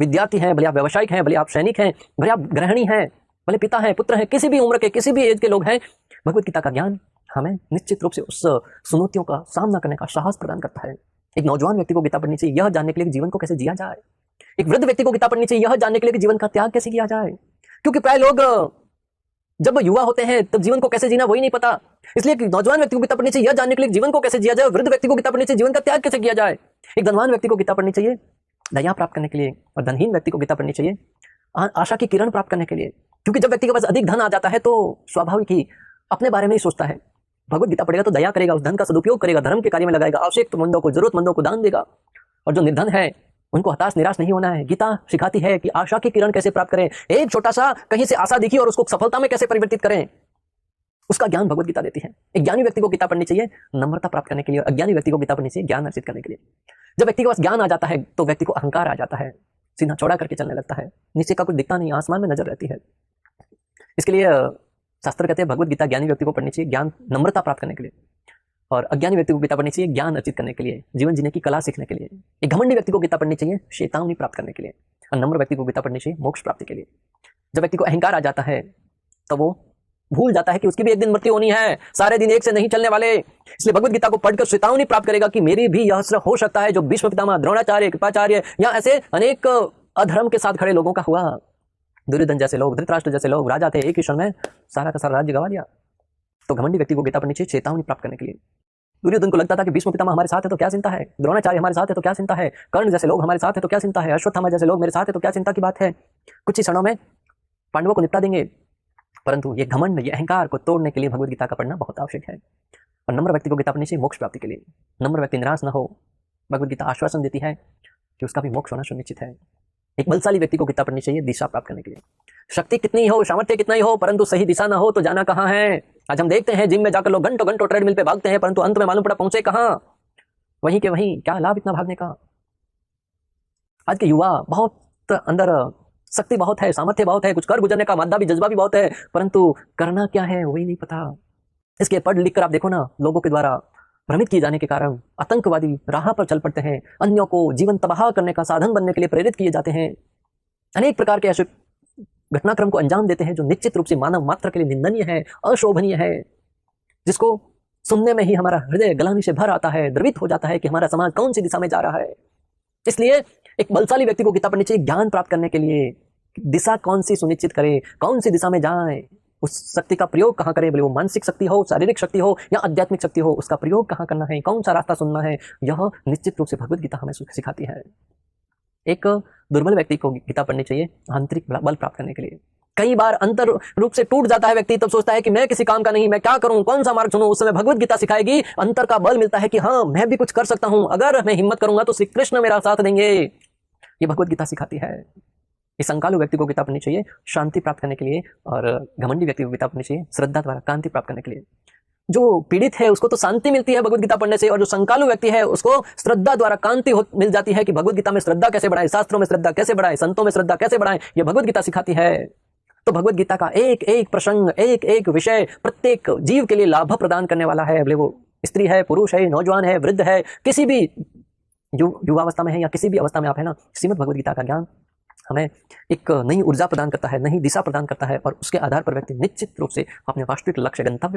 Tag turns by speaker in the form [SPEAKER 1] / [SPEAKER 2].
[SPEAKER 1] विद्यार्थी हैं, भले आप व्यवसायिक हैं, भले आप सैनिक हैं, भले आप गृहिणी हैं, भले पिता हैं, पुत्र हैं, किसी भी उम्र के, किसी भी एज के लोग हैं, भगवत गीता का ज्ञान हमें निश्चित रूप से उस चुनौतियों का सामना करने का साहस प्रदान करता है। एक नौजवान व्यक्ति को गीता पढ़नी चाहिए यह जानने के लिए कि जीवन को कैसे जिया जाए। एक वृद्ध व्यक्ति को गीता पढ़नी चाहिए यह जानने के लिए कि जीवन का त्याग कैसे किया जाए। क्योंकि प्राय लोग जब युवा होते हैं तब जीवन को कैसे जीना वही नहीं पता। इसलिए कि नौजवान व्यक्ति को गीता पढ़नी चाहिए यह जानने के लिए जीवन को कैसे जिया जाए। वृद्ध व्यक्ति को गीता पढ़नी चाहिए जीवन का त्याग कैसे किया जाए। एक धनवान व्यक्ति को गीता पढ़नी चाहिए दया प्राप्त करने के लिए, और धनहीन व्यक्ति को गीता पढ़नी चाहिए आशा की किरण प्राप्त करने के लिए। क्योंकि जब व्यक्ति के पास अधिक धन आ जाता है तो स्वाभाविक ही अपने बारे में ही सोचता है। भगवत गीता पढ़ेगा तो दया करेगा, उस धन का सदुपयोग करेगा, धर्म के कार्य में लगाएगा, आवश्यकमंदों को, जरूरतमंदों को दान देगा। और जो निर्धन है उनको हताश निराश नहीं होना है। गीता सिखाती है कि आशा की किरण कैसे प्राप्त करें, एक छोटा सा कहीं से आशा दिखी और उसको सफलता में कैसे परिवर्तित करें, उसका ज्ञान भगवत गीता देती है। एक ज्ञानी व्यक्ति को गीता पढ़नी चाहिए नम्रता प्राप्त करने के लिए, अज्ञानी व्यक्ति को गीता पढ़नी चाहिए ज्ञान अर्जित करने के लिए। जब व्यक्ति के पास ज्ञान आ जाता है तो व्यक्ति को अहंकार आ जाता है, सीना चौड़ा करके चलने लगता है, नीचे का कुछ दिखता नहीं, आसमान में नजर रहती है। इसके लिए शास्त्र कहते हैं भगवत गीता ज्ञानी व्यक्ति को पढ़नी चाहिए ज्ञान नम्रता प्राप्त करने के लिए, और अज्ञानी व्यक्ति को गीता पढ़नी चाहिए ज्ञान अर्जित करने के लिए, जीवन जीने की कला सीखने के लिए। एक घमंडी व्यक्ति को गीता पढ़नी चाहिए चेतावनी प्राप्त करने के लिए, और नम्र व्यक्ति को गीता पढ़नी चाहिए मोक्ष प्राप्ति के लिए। जब व्यक्ति को अहंकार आ जाता है तो वो भूल जाता है कि उसकी भी एक दिन मृत्यु होनी है, सारे दिन एक से नहीं चलने वाले। इसलिए भगवत गीता को पढ़कर चेतावनी प्राप्त करेगा कि मेरी भी यह असर हो सकता है जो भीष्म पितामह, द्रोणाचार्य, कृपाचार्य या ऐसे अनेक अधर्म के साथ खड़े लोगों का हुआ। दुर्योधन जैसे लोग, धृतराष्ट्र जैसे लोग राजा थे, एक ही क्षण में सारा का सारा राज्य गवा दिया। तो घमंडी व्यक्ति को गीता पढ़नी चाहिए चेतावनी प्राप्त करने के लिए। दुर्योधन को लगता था कि भीष्म पितामह हमारे साथ है तो क्या चिंता है, द्रोणाचार्य हमारे साथ है तो क्या चिंता है, कर्ण जैसे लोग हमारे साथ है तो क्या चिंता है, अश्वत्थामा जैसे लोग मेरे साथ है तो क्या चिंता की बात है, कुछ ही क्षणों में पांडवों को निपटा देंगे। परंतु ये घमंड, ये अहंकार को तोड़ने के लिए भगवत गीता का पढ़ना बहुत आवश्यक है। और नम्र व्यक्ति को गीता पढ़नी चाहिए मोक्ष प्राप्ति के लिए। नम्र व्यक्ति निराश न हो, भगवत गीता आश्वासन देती है कि उसका भी मोक्ष होना सुनिश्चित है। एक बलशाली व्यक्ति को गीता पढ़नी चाहिए दिशा प्राप्त करने के लिए। शक्ति कितनी हो, सामर्थ्य कितना ही हो, परंतु सही दिशा ना हो तो जाना कहाँ है। आज हम देखते हैं जिम में जाकर लोग घंटों घंटों ट्रेडमिल पे भागते हैं, परंतु अंत में मालूम पड़ा पहुंचे कहाँ, वहीं के वहीं। क्या लाभ इतना भागने का। आज के युवा बहुत अंदर शक्ति बहुत है, सामर्थ्य बहुत है, कुछ कर गुजरने का मादा भी जज्बा भी बहुत है, परंतु करना क्या है वही नहीं पता। इसके पढ़ लिख कर आप देखो ना, लोगों के द्वारा भ्रमित किए जाने के कारण आतंकवादी राह पर चल पड़ते हैं, अन्यों को जीवन तबाह करने का साधन बनने के लिए प्रेरित किए जाते हैं, अनेक प्रकार के ऐसे घटनाक्रम को अंजाम देते हैं जो निश्चित रूप से मानव मात्र के लिए निंदनीय है, अशोभनीय है, जिसको सुनने में ही हमारा हृदय गलानी से भर आता है, द्रवित हो जाता है कि हमारा समाज कौन सी दिशा में जा रहा है। इसलिए एक बलशाली व्यक्ति को गीता पढ़नी चाहिए ज्ञान प्राप्त करने के लिए, दिशा कौन सी सुनिश्चित करे, कौन सी दिशा में जाए, उस शक्ति का प्रयोग कहाँ करे, भले वो मानसिक शक्ति हो, शारीरिक शक्ति हो या आध्यात्मिक शक्ति हो, उसका प्रयोग कहाँ करना है, कौन सा रास्ता सुनना है, यह निश्चित रूप से भगवत गीता हमें सिखाती है। एक दुर्बल व्यक्ति को गीता पढ़नी चाहिए आंतरिक बल प्राप्त करने के लिए। कई बार अंतर रूप से टूट जाता है व्यक्ति, तब सोचता है कि मैं किसी काम का नहीं, मैं क्या करूं, कौन सा मार्ग चुनूं। उस समय भगवत गीता सिखाएगी, अंतर का बल मिलता है कि हाँ मैं भी कुछ कर सकता हूं, अगर मैं हिम्मत करूंगा तो श्री कृष्ण मेरा साथ देंगे। ये भगवत गीता सिखाती है। इस संकालु व्यक्ति को गीता पढ़नी चाहिए शांति प्राप्त करने के लिए, और घमंडी व्यक्ति को गीता पढ़नी चाहिए श्रद्धा द्वारा कांति प्राप्त करने के लिए। जो पीड़ित है उसको तो शांति मिलती है भगवत गीता पढ़ने से, और जो संकालु व्यक्ति है उसको श्रद्धा द्वारा कांति मिल जाती है कि भगवत गीता में श्रद्धा कैसे बढ़ाए, शास्त्रों में श्रद्धा कैसे बढ़ाए, संतों में श्रद्धा कैसे बढ़ाए, ये भगवत गीता सिखाती है। तो भगवत गीता का एक एक प्रसंग, एक एक विषय प्रत्येक जीव के लिए लाभ प्रदान करने वाला है। भले वो स्त्री है, पुरुष है, नौजवान है, वृद्ध है, किसी भी युवावस्था में है या किसी भी अवस्था में आप है ना, श्रीमद् भगवत गीता का ज्ञान हमें एक नई ऊर्जा प्रदान करता है, नई दिशा प्रदान करता है, और उसके आधार पर व्यक्ति निश्चित रूप से अपने वास्तविक लक्ष्य गंतव्य